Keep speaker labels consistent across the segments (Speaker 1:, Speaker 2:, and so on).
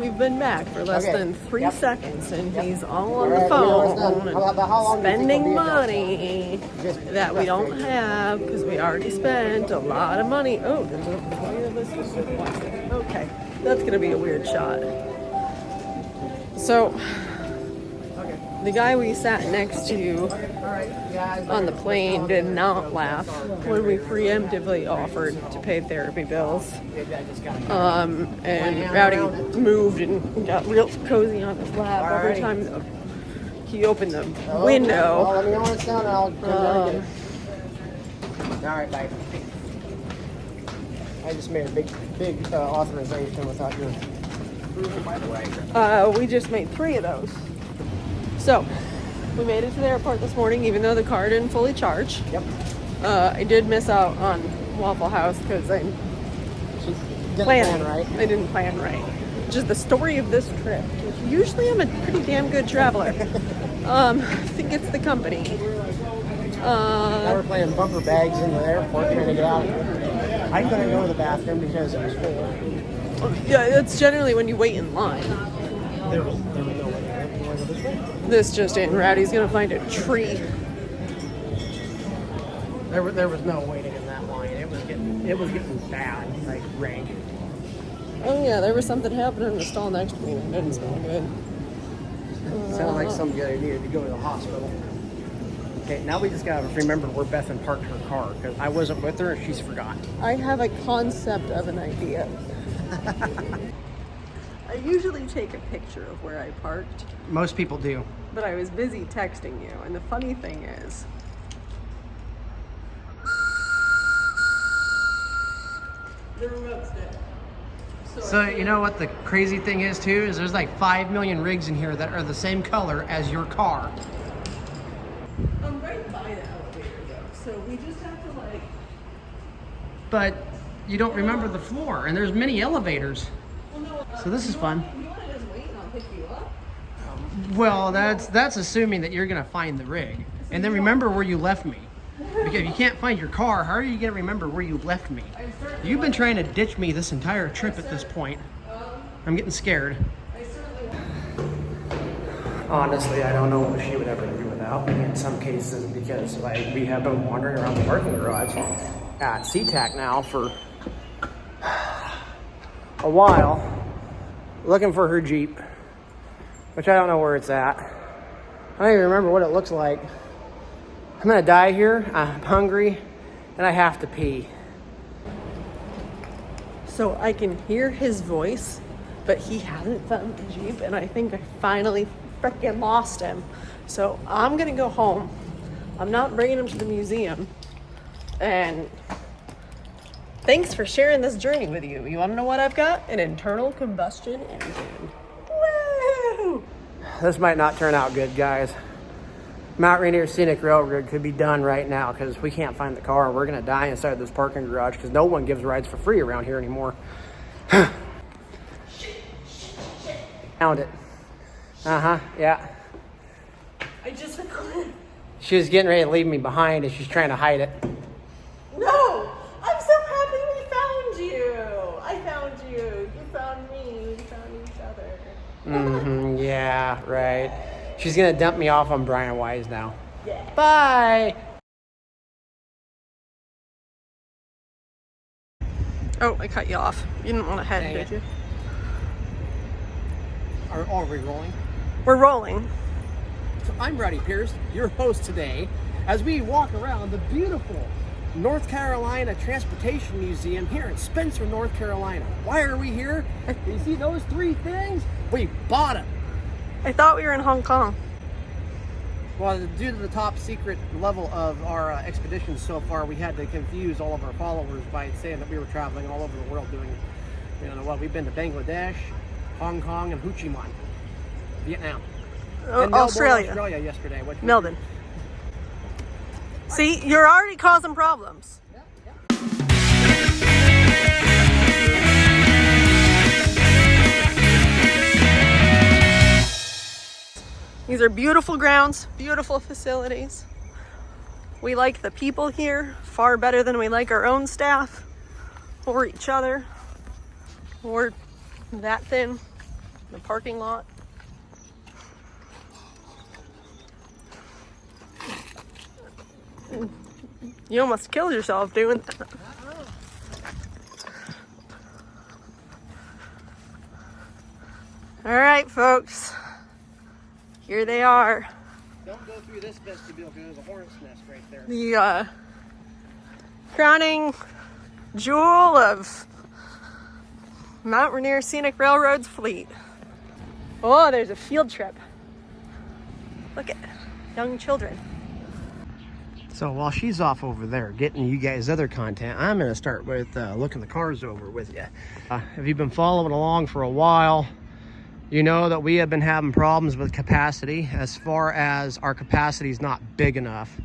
Speaker 1: we've been back for less than 3 seconds, and he's all on the
Speaker 2: Alright,
Speaker 1: phone
Speaker 2: how long
Speaker 1: and
Speaker 2: do you think
Speaker 1: spending
Speaker 2: it'll be
Speaker 1: money that we don't have because we already spent a lot of money. Oh, there's a point of this. Okay, that's gonna be a weird shot. So, the guy we sat next to on the plane did not laugh when we preemptively offered to pay therapy bills. And Rowdy moved and got real cozy on his lap every time he opened the window.
Speaker 2: Let me know when it's done and I'll go get it. Alright, bye. I just made a big authorization without your approval, by the way.
Speaker 1: We just made 3 of those. So, we made it to the airport this morning, even though the car didn't fully charge.
Speaker 2: Yep.
Speaker 1: I did miss out on Waffle House because I didn't plan right. Which is the story of this trip. Usually I'm a pretty damn good traveler. I think it's the company.
Speaker 2: Now we're playing bumper bags in the airport trying to get out of here. I couldn't go to the bathroom because it was full.
Speaker 1: Yeah, that's generally when you wait in line.
Speaker 2: There was no way.
Speaker 1: This just in, Rowdy's gonna find a tree.
Speaker 2: There was no waiting in that line. It was getting bad, like rank.
Speaker 1: Oh yeah, there was something happening in the stall next to me that didn't smell good.
Speaker 2: Sounded like somebody needed to go to the hospital. Okay, now we just gotta remember where Bethan parked her car because I wasn't with her and she's forgot.
Speaker 1: I have a concept of an idea. I usually take a picture of where I parked.
Speaker 2: Most people do.
Speaker 1: But I was busy texting you, and the funny thing is, the remote's dead.
Speaker 2: So you know what the crazy thing is too? Is there's like 5 million rigs in here that are the same color as your car.
Speaker 1: I'm right by the elevator though, so we just have to like...
Speaker 2: But you don't remember the floor, and there's many elevators.
Speaker 1: Well, no,
Speaker 2: So this is fun.
Speaker 1: You want to just wait and I'll pick you up?
Speaker 2: Well, that's assuming that you're gonna find the rig. And then remember where you left me. Because if you can't find your car, how are you gonna remember where you left me? You've been trying to ditch me this entire trip at this point. I'm getting scared. Honestly, I don't know what she would ever do without me in some cases because like we have been wandering around the parking garage at SeaTac now for a while looking for her Jeep, which I don't know where it's at. I don't even remember what it looks like. I'm gonna die here, I'm hungry, and I have to pee.
Speaker 1: So I can hear his voice, but he hasn't found the Jeep, and I think I finally freaking lost him. So I'm gonna go home. I'm not bringing him to the museum. And thanks for sharing this journey with you. You wanna know what I've got? An internal combustion engine. Woo!
Speaker 2: This might not turn out good, guys. Mount Rainier Scenic Railroad could be done right now because we can't find the car. We're gonna die inside this parking garage because no one gives rides for free around here anymore. Found it. Yeah.
Speaker 1: I just recorded.
Speaker 2: She was getting ready to leave me behind and she's trying to hide it.
Speaker 1: No! I'm so happy we found you! I found you. You found me. We found each other.
Speaker 2: Yeah, right. She's gonna dump me off on Brian Wise now.
Speaker 1: Yeah.
Speaker 2: Bye!
Speaker 1: Oh, I cut you off. You didn't want to head, did you?
Speaker 2: Are we rolling?
Speaker 1: We're rolling.
Speaker 2: So I'm Rowdy Pierce, your host today, as we walk around the beautiful North Carolina Transportation Museum here in Spencer, North Carolina. Why are we here? You see those 3 things? We bought them.
Speaker 1: I thought we were in Hong Kong.
Speaker 2: Well, due to the top secret level of our expedition so far, we had to confuse all of our followers by saying that we were traveling all over the world doing, you know what, we've been to Bangladesh, Hong Kong, and Ho Chi Minh, Vietnam. And
Speaker 1: Australia.
Speaker 2: Australia yesterday.
Speaker 1: Melbourne. See, you're already causing problems. These are beautiful grounds, beautiful facilities. We like the people here far better than we like our own staff or each other or that thin. the parking lot. You almost killed yourself doing that. All right, folks. Here they are.
Speaker 2: Don't go through this vestibule because there's a hornet's nest right there.
Speaker 1: The crowning jewel of Mount Rainier Scenic Railroad's fleet. Oh, there's a field trip. Look at young children.
Speaker 2: So while she's off over there getting you guys other content, I'm going to start with looking the cars over with you. If you've been following along for a while, you know that we have been having problems with capacity. As far as our capacity is not big enough,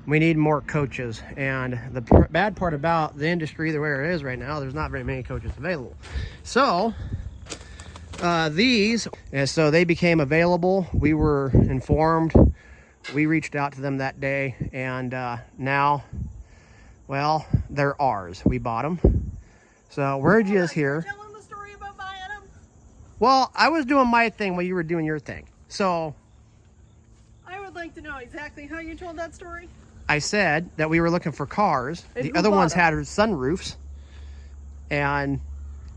Speaker 2: we need more coaches. And the bad part about the industry, the way it is right now, there's not very many coaches available. So so they became available. We were informed. We reached out to them that day, and now, well, they're ours. We bought them. So we're just here.
Speaker 1: Telling the story about buying them.
Speaker 2: Well, I was doing my thing while you were doing your thing. So
Speaker 1: I would like to know exactly how you told that story.
Speaker 2: I said that we were looking for cars.
Speaker 1: And
Speaker 2: The
Speaker 1: who
Speaker 2: other
Speaker 1: bought
Speaker 2: ones
Speaker 1: them?
Speaker 2: had sunroofs, and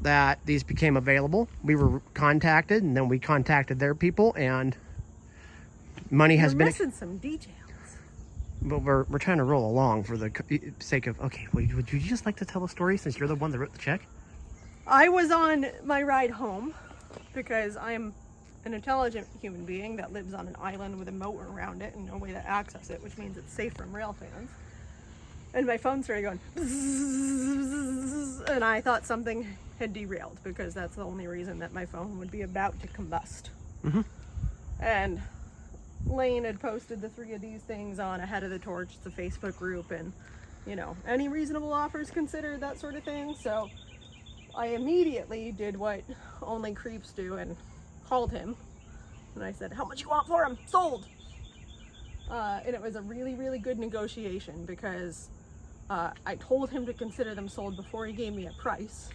Speaker 2: that these became available. We were contacted, and then we contacted their people, and money has
Speaker 1: You're
Speaker 2: been.
Speaker 1: missing some details.
Speaker 2: But we're trying to roll along for the sake of, okay, would you just like to tell a story since you're the one that wrote the check?
Speaker 1: I was on my ride home because I'm an intelligent human being that lives on an island with a moat around it and no way to access it, which means it's safe from rail fans. And my phone started going bzzz, and I thought something had derailed because that's the only reason that my phone would be about to combust.
Speaker 2: Mm-hmm.
Speaker 1: And Lane had posted the 3 of these things on Ahead of the Torch. It's a Facebook group, and you know, any reasonable offers considered, that sort of thing. So I immediately did what only creeps do and called him, and I said, how much you want for him? Sold. And it was a really, really good negotiation because I told him to consider them sold before he gave me a price.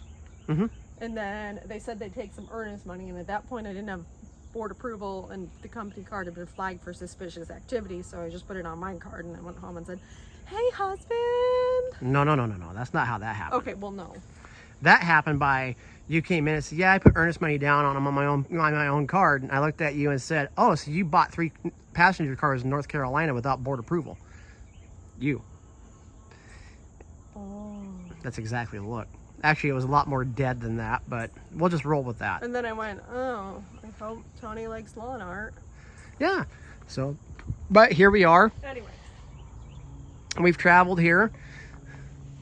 Speaker 2: Mm-hmm.
Speaker 1: And then they said they'd take some earnest money, and at that point I didn't have board approval, and the company card had been flagged for suspicious activity, so I just put it on my card and I went home and said, hey husband.
Speaker 2: No. That's not how that happened.
Speaker 1: Okay, well, no.
Speaker 2: That happened by, you came in and said, yeah, I put earnest money down on them on my own card. And I looked at you and said, oh, so you bought 3 passenger cars in North Carolina without board approval. You.
Speaker 1: Oh.
Speaker 2: That's exactly the look. Actually, it was a lot more dead than that, but we'll just roll with that.
Speaker 1: And then I went, oh, I hope Tony likes lawn art.
Speaker 2: Yeah. So, but here we are.
Speaker 1: Anyway.
Speaker 2: We've traveled here.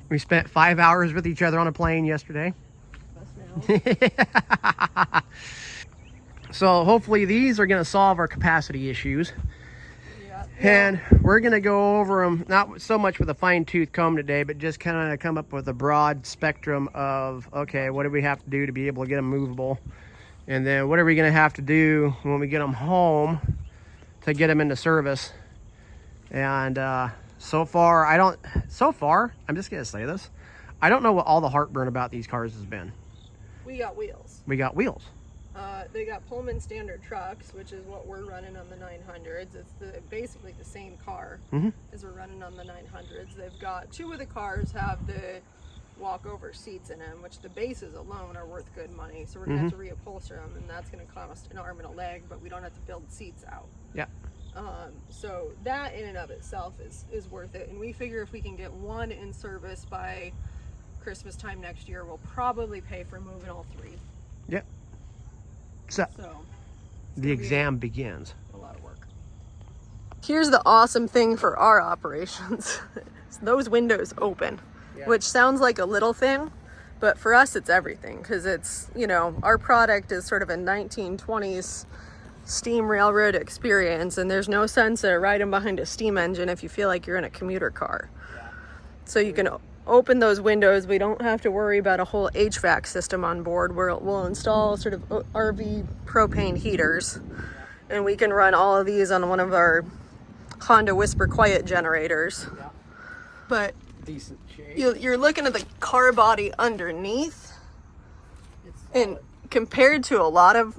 Speaker 2: We spent 5 hours with each other on a plane yesterday. So hopefully these are going to solve our capacity issues.
Speaker 1: Yeah.
Speaker 2: And we're going to go over them, not so much with a fine-tooth comb today, but just kind of come up with a broad spectrum of, okay, what do we have to do to be able to get them movable? And then what are we going to have to do when we get them home to get them into service? And so far, I'm just going to say this. I don't know what all the heartburn about these cars has been.
Speaker 1: We got wheels.
Speaker 2: We got wheels.
Speaker 1: They got Pullman standard trucks, which is what we're running on the 900s. It's basically the same car as we're running on the 900s. They've got 2 of the cars have the walkover seats in them, which the bases alone are worth good money. So we're gonna have to reupholster them, and that's gonna cost an arm and a leg, but we don't have to build seats out.
Speaker 2: Yeah.
Speaker 1: So that in and of itself is worth it. And we figure if we can get 1 in service by Christmas time next year, we'll probably pay for moving all 3.
Speaker 2: Yep. So the exam begins.
Speaker 1: A lot of work. Here's the awesome thing for our operations. Those windows open, which sounds like a little thing, but for us it's everything, because it's, you know, our product is sort of a 1920s steam railroad experience, and there's no sense of riding behind a steam engine if you feel like you're in a commuter car. So you can open those windows. We don't have to worry about a whole HVAC system on board, where we'll install sort of RV propane heaters, and we can run all of these on one of our Honda Whisper Quiet generators. But
Speaker 2: Decent shape.
Speaker 1: you're looking at the car body underneath, and compared to a lot of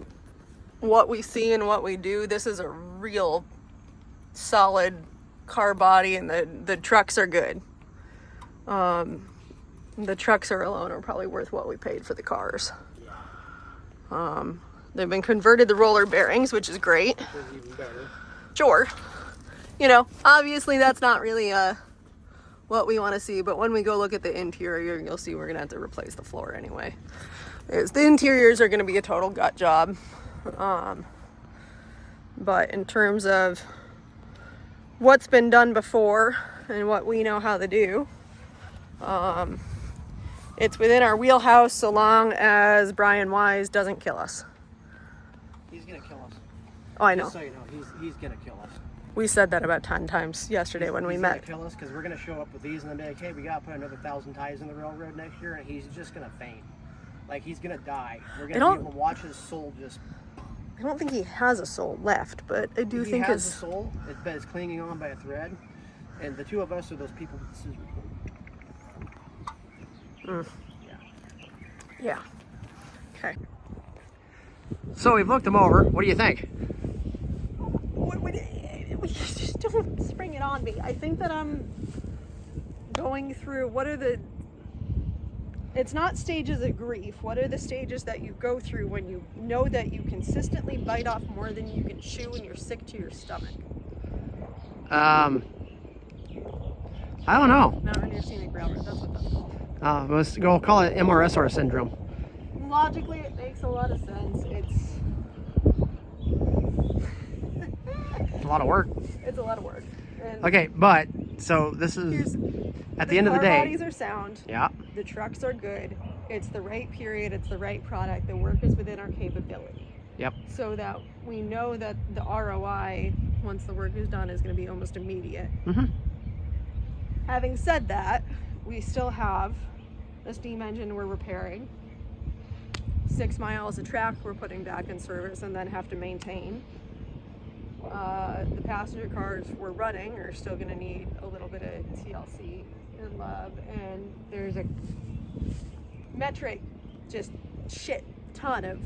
Speaker 1: what we see and what we do, this is a real solid car body, and the trucks are good. The trucks alone are probably worth what we paid for the cars. They've been converted to roller bearings, which is great.
Speaker 2: Even better.
Speaker 1: Sure. Obviously that's not really what we want to see, but when we go look at the interior, you'll see we're going to have to replace the floor anyway. The interiors are going to be a total gut job. But in terms of what's been done before and what we know how to do, it's within our wheelhouse so long as Brian Wise doesn't kill us.
Speaker 2: He's gonna kill us.
Speaker 1: Oh, I know.
Speaker 2: Just so you know, he's gonna kill us.
Speaker 1: We said that about 10 times yesterday when we met.
Speaker 2: He's gonna kill us because we're gonna show up with these and then be like, hey, we gotta put another 1,000 ties in the railroad next year, and he's just gonna faint. Like, he's gonna die. We're gonna be able to watch his soul just...
Speaker 1: I don't think he has a soul left, but I do think
Speaker 2: he has a soul, but it's clinging on by a thread, and the two of us are those people with the scissors. Yeah. Okay. So we've looked them over. What do you think?
Speaker 1: Just don't spring it on me. I think that I'm going through, it's not stages of grief. What are the stages that you go through when you know that you consistently bite off more than you can chew and you're sick to your stomach?
Speaker 2: I don't know.
Speaker 1: Not Rainier Scenic Railroad, that's what that's called.
Speaker 2: Let's go call it MRSR syndrome.
Speaker 1: Logically, it makes a lot of sense. It's
Speaker 2: a lot of work.
Speaker 1: It's a lot of work. And
Speaker 2: okay, but so this is at the end of the day.
Speaker 1: The bodies are sound.
Speaker 2: Yeah.
Speaker 1: The trucks are good. It's the right period. It's the right product. The work is within our capability.
Speaker 2: Yep.
Speaker 1: So that we know that the ROI, once the work is done, is going to be almost immediate.
Speaker 2: Mm-hmm.
Speaker 1: Having said that, we still have a steam engine we're repairing, 6 miles of track we're putting back in service and then have to maintain. The passenger cars we're running are still going to need a little bit of TLC and love, and there's a metric just shit ton of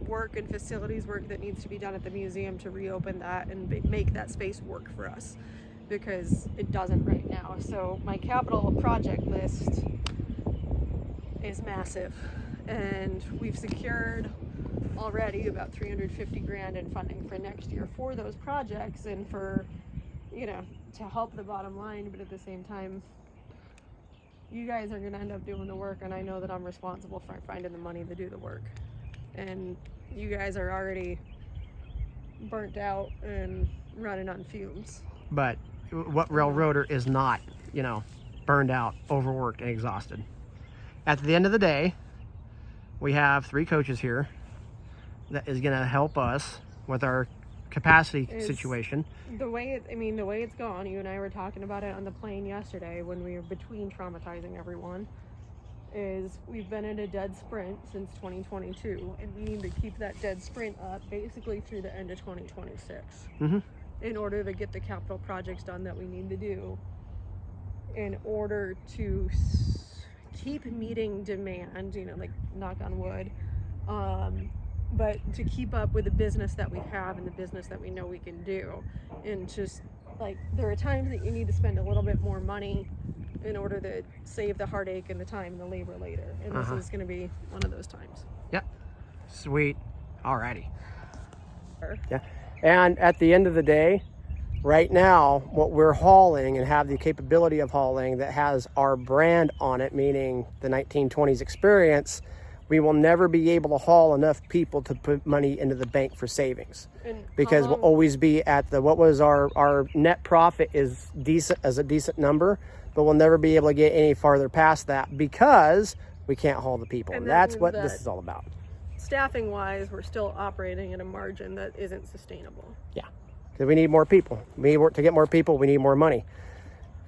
Speaker 1: work and facilities work that needs to be done at the museum to reopen that and make that space work for us, because it doesn't right now. So my capital project list is massive, and we've secured already about 350 grand in funding for next year for those projects and for, to help the bottom line. But at the same time, you guys are going to end up doing the work, and I know that I'm responsible for finding the money to do the work, and you guys are already burnt out and running on fumes.
Speaker 2: But what railroader is not, burned out, overworked, and exhausted? At the end of the day, we have 3 coaches here that is going to help us with our capacity situation.
Speaker 1: The way it's gone, you and I were talking about it on the plane yesterday when we were between traumatizing everyone, is we've been in a dead sprint since 2022, and we need to keep that dead sprint up basically through the end of 2026 in order to get the capital projects done that we need to do in order to keep meeting demand, like knock on wood, but to keep up with the business that we have and the business that we know we can do. And just there are times that you need to spend a little bit more money in order to save the heartache and the time and the labor later, and this is going to be one of those times.
Speaker 2: Yep. Sweet. Alrighty. Yeah. And at the end of the day, right now, what we're hauling and have the capability of hauling that has our brand on it, meaning the 1920s experience, we will never be able to haul enough people to put money into the bank for savings, because we'll always be at what was our net profit is decent as a decent number, but we'll never be able to get any farther past that because we can't haul the people. And that's what this is all about.
Speaker 1: Staffing wise, we're still operating at a margin that isn't sustainable.
Speaker 2: Yeah, because we need more people. To get more people, we need more money.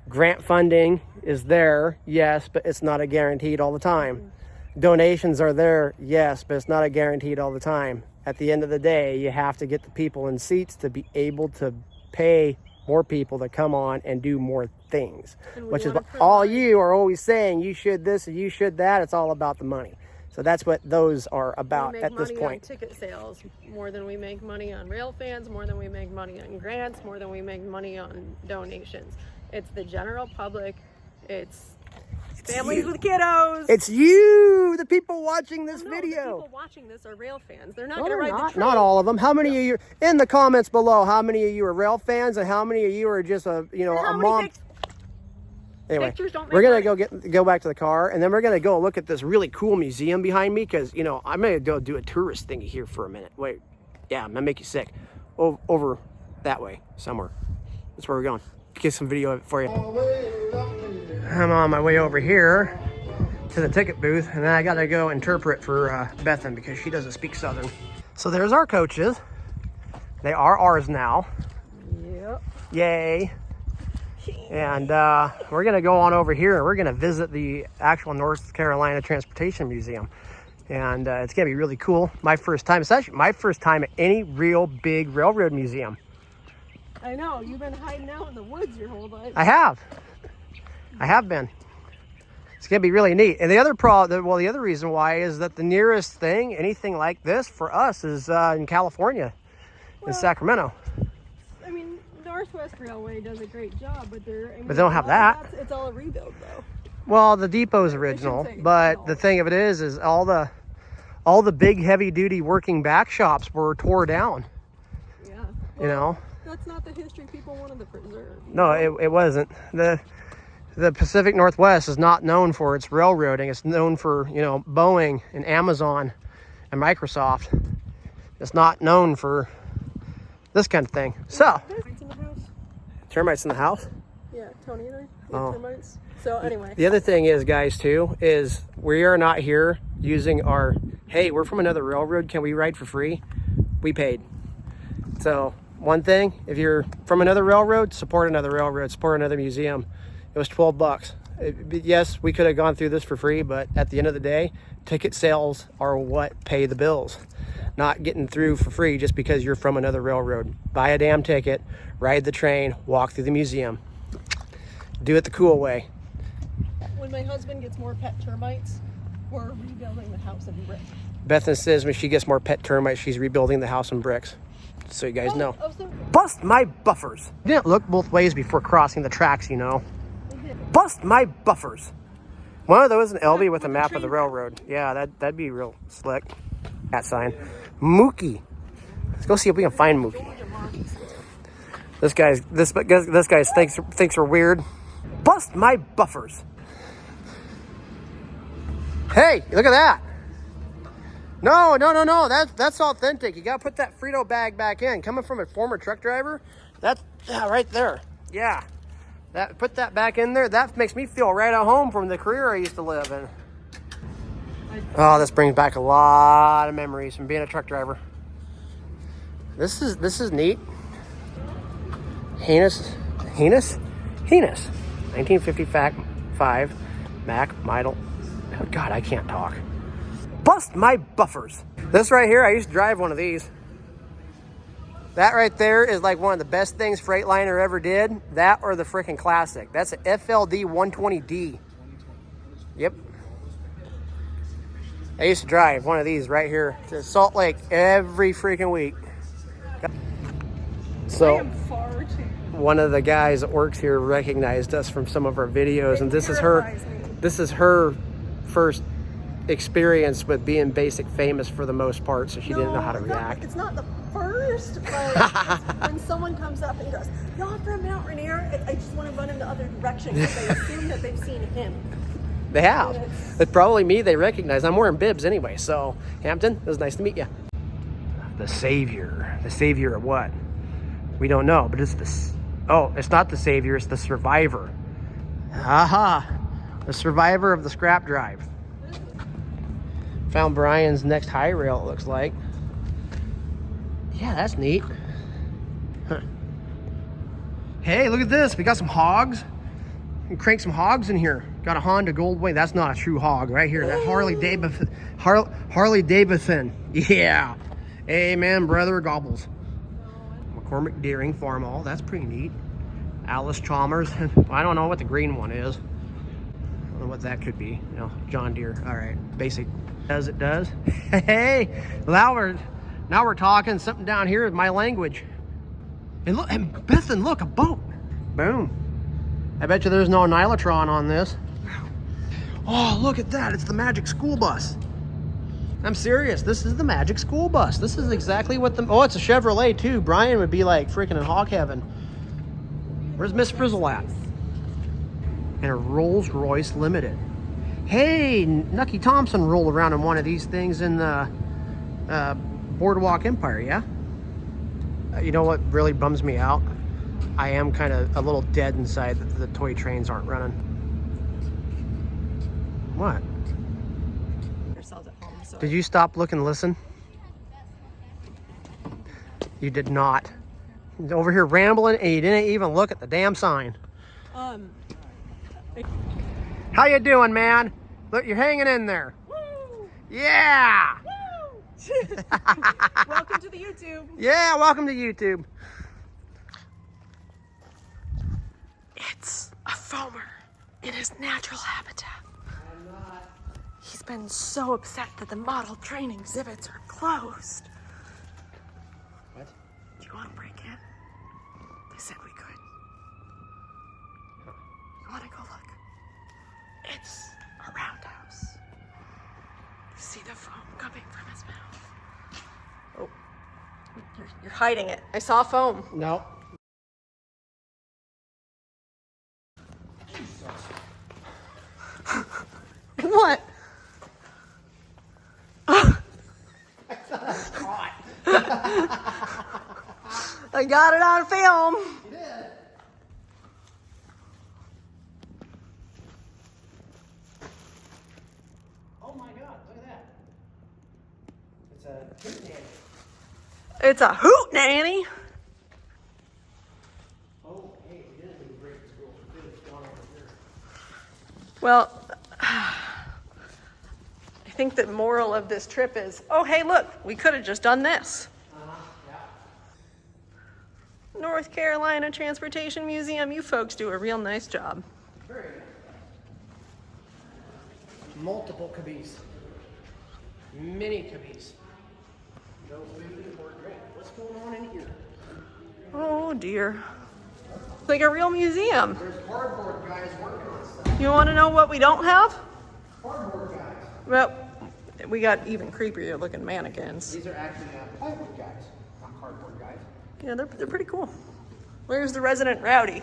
Speaker 2: Grant funding is there, yes, but it's not a guaranteed all the time. Donations are there, yes, but it's not a guaranteed all the time. At the end of the day, you have to get the people in seats to be able to pay more people to come on and do more things, which is what all you are always saying. You should this and you should that. It's all about the money. So that's what those are
Speaker 1: We
Speaker 2: about
Speaker 1: make
Speaker 2: at this
Speaker 1: money
Speaker 2: point.
Speaker 1: on ticket sales more than we make money on rail fans, more than we make money on grants, more than we make money on donations. It's the general public. It's families with kiddos.
Speaker 2: It's you, the people watching this
Speaker 1: The
Speaker 2: video.
Speaker 1: people watching this are rail fans. They're not
Speaker 2: No,
Speaker 1: going to
Speaker 2: they're
Speaker 1: ride the train.
Speaker 2: not all of them. How many of you, in the comments below, how many of you are rail fans and how many of you are just a mom? Anyway,
Speaker 1: pictures don't make
Speaker 2: we're gonna
Speaker 1: money.
Speaker 2: go back to the car, and then we're gonna go look at this really cool museum behind me, because I'm gonna go do a tourist thingy here for a minute. Wait, yeah, I'm gonna make you sick. Over that way somewhere. That's where we're going. Get some video of it for you. I'm on my way over here to the ticket booth, and then I gotta go interpret for Bethan because she doesn't speak Southern. So there's our coaches. They are ours now.
Speaker 1: Yep.
Speaker 2: Yay. And we're gonna go on over here and we're gonna visit the actual North Carolina Transportation Museum. And it's gonna be really cool. My first time. It's actually my first time at any real big railroad museum.
Speaker 1: I know. You've been hiding out in the woods your whole life.
Speaker 2: I have been. It's gonna be really neat. And the other reason why is that the nearest thing, anything like this for us, is in California, in Sacramento.
Speaker 1: I mean, Northwest Railway does a great job, but they
Speaker 2: don't have that.
Speaker 1: It's all a rebuild, though.
Speaker 2: Well, the depot's original,
Speaker 1: say
Speaker 2: but
Speaker 1: original.
Speaker 2: the thing of it is all the big heavy duty working back shops were tore down.
Speaker 1: Yeah. That's not the history people wanted to preserve.
Speaker 2: No, it wasn't. The Pacific Northwest is not known for its railroading. It's known for, Boeing and Amazon and Microsoft. It's not known for this kind of thing. So,
Speaker 1: Termites in the house?
Speaker 2: termites in the house?
Speaker 1: Yeah, Tony and I.
Speaker 2: Oh.
Speaker 1: Termites. So anyway.
Speaker 2: The other thing is, guys, too, is we are not here using our, hey, we're from another railroad, can we ride for free? We paid. So, one thing, if you're from another railroad, support another museum. It was $12. Yes, we could have gone through this for free, but at the end of the day, ticket sales are what pay the bills. Not getting through for free just because you're from another railroad. Buy a damn ticket, ride the train, walk through the museum. Do it the cool way.
Speaker 1: When my husband gets more pet termites, we're rebuilding the house in brick.
Speaker 2: Bethan says when she gets more pet termites, she's rebuilding the house in bricks. So you guys know. Bust my buffers. Didn't look both ways before crossing the tracks, Bust my buffers. One of those in LB with a map of the railroad. Yeah, that'd be real slick. That sign. Mookie. Let's go see if we can find Mookie. This guy thinks we're weird. Bust my buffers. Hey, look at that. No. That's authentic. You gotta put that Frito bag back in. Coming from a former truck driver, that's right there. Yeah. Put that back in there. That makes me feel right at home from the career I used to live in. Oh, this brings back a lot of memories from being a truck driver. This is neat. Heinous. 1955 Mack model. Oh God, I can't talk. Bust my buffers. This right here, I used to drive one of these. That right there is like one of the best things Freightliner ever did. That or the freaking Classic. That's an FLD 120D. Yep. I used to drive one of these right here to Salt Lake every freaking week. So,
Speaker 1: I am far too.
Speaker 2: one of the guys that works here recognized us from some of our videos, and this is her first experience with being basic famous for the most part, so she didn't know how to react.
Speaker 1: It's not the first, but when someone comes up and goes, "Y'all from Mount Rainier," I just want to run in the other direction because they assume that they've seen him.
Speaker 2: They have. It's probably me they recognize. I'm wearing bibs anyway, so Hampton, it was nice to meet you. The Savior. The Savior of what? We don't know, but it's it's not the Savior, it's the Survivor. Aha! The Survivor of the scrap drive. Found Brian's next high rail, it looks like. Yeah, that's neat. Huh. Hey, look at this. We got some hogs. We can crank some hogs in here. Got a Honda Goldwing. That's not a true hog right here. That Harley Davidson. Yeah. Amen, brother. Gobbles. McCormick Deering Farmall. That's pretty neat. Alice Chalmers. I don't know what the green one is. I don't know what that could be. John Deere. All right. Basic As it does. Hey, now we're talking something down here with my language. And look, and Bethan, look, a boat. Boom. I bet you there's no Nylotron on this. Oh, look at that. It's the magic school bus. I'm serious. This is the magic school bus. This is exactly what the... Oh, it's a Chevrolet, too. Brian would be like freaking in hog heaven. Where's Miss Frizzle at? And a Rolls Royce Limited. Hey, Nucky Thompson rolled around in one of these things in the Boardwalk Empire, yeah? You know what really bums me out? I am kind of a little dead inside that the toy trains aren't running. What? Did you stop, look, and listen? You did not. Over here rambling, and you didn't even look at the damn sign. How you doing, man? Look, you're hanging in there.
Speaker 1: Woo!
Speaker 2: Yeah!
Speaker 1: Woo! Welcome to the YouTube.
Speaker 2: Yeah, welcome to YouTube.
Speaker 1: It's a foamer in his natural habitat. He's been so upset that the model train exhibits are closed.
Speaker 2: What?
Speaker 1: Do you want to break in? They said we could. You want to go look? It's a roundhouse. You see the foam coming from his mouth. Oh, you're hiding it. I saw foam.
Speaker 2: No.
Speaker 1: What? I got it on film.
Speaker 2: You did. Oh my God, look at that. It's a hoot nanny.
Speaker 1: It's a hoot nanny.
Speaker 2: Oh, hey, it is a great school. It's gone over here.
Speaker 1: Well, I think the moral of this trip is, oh, hey, look, we could have just done this.
Speaker 2: Yeah.
Speaker 1: North Carolina Transportation Museum, you folks do a real nice job.
Speaker 2: Very good. Multiple caboose. Many caboose. No food or drink. What's going on in here?
Speaker 1: Oh, dear. It's like a real museum.
Speaker 2: There's cardboard guys working on stuff.
Speaker 1: You want to know what we don't have?
Speaker 2: Cardboard guys.
Speaker 1: Well, we got even creepier looking mannequins.
Speaker 2: These are actually plywood guys, not cardboard guys.
Speaker 1: Yeah, they're pretty cool. Where's the resident rowdy?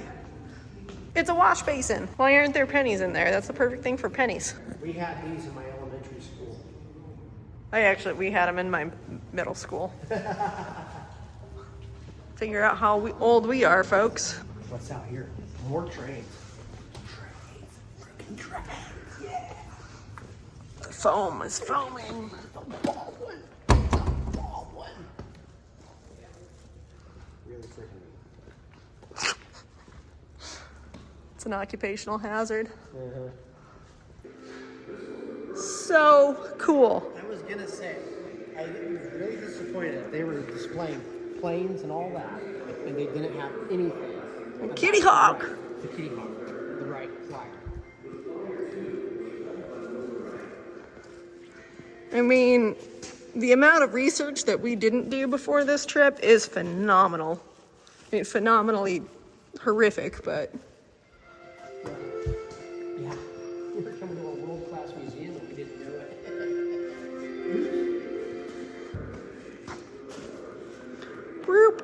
Speaker 1: It's a wash basin. Why aren't there pennies in there? That's the perfect thing for pennies.
Speaker 2: We had these in my elementary school.
Speaker 1: We had them in my middle school. Figure out how old we are, folks.
Speaker 2: What's out here? More trains. Freaking trains. Yeah.
Speaker 1: The foam is foaming.
Speaker 2: Ball one. Really freaking.
Speaker 1: It's an occupational hazard. So cool.
Speaker 2: I was gonna say, I was really disappointed that they were displaying planes and all that, and they didn't have anything.
Speaker 1: Kitty Hawk.
Speaker 2: The Kitty Hawk, the right flag.
Speaker 1: I mean, the amount of research that we didn't do before this trip is phenomenal. I mean, phenomenally horrific, but...
Speaker 2: Yeah, we were coming to a world-class museum and we didn't know it.
Speaker 1: Whoop.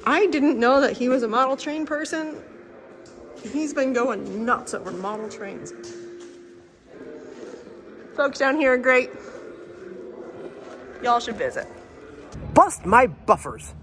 Speaker 1: I didn't know that he was a model train person. He's been going nuts over model trains. Folks down here are great. Y'all should visit.
Speaker 2: Bust my buffers.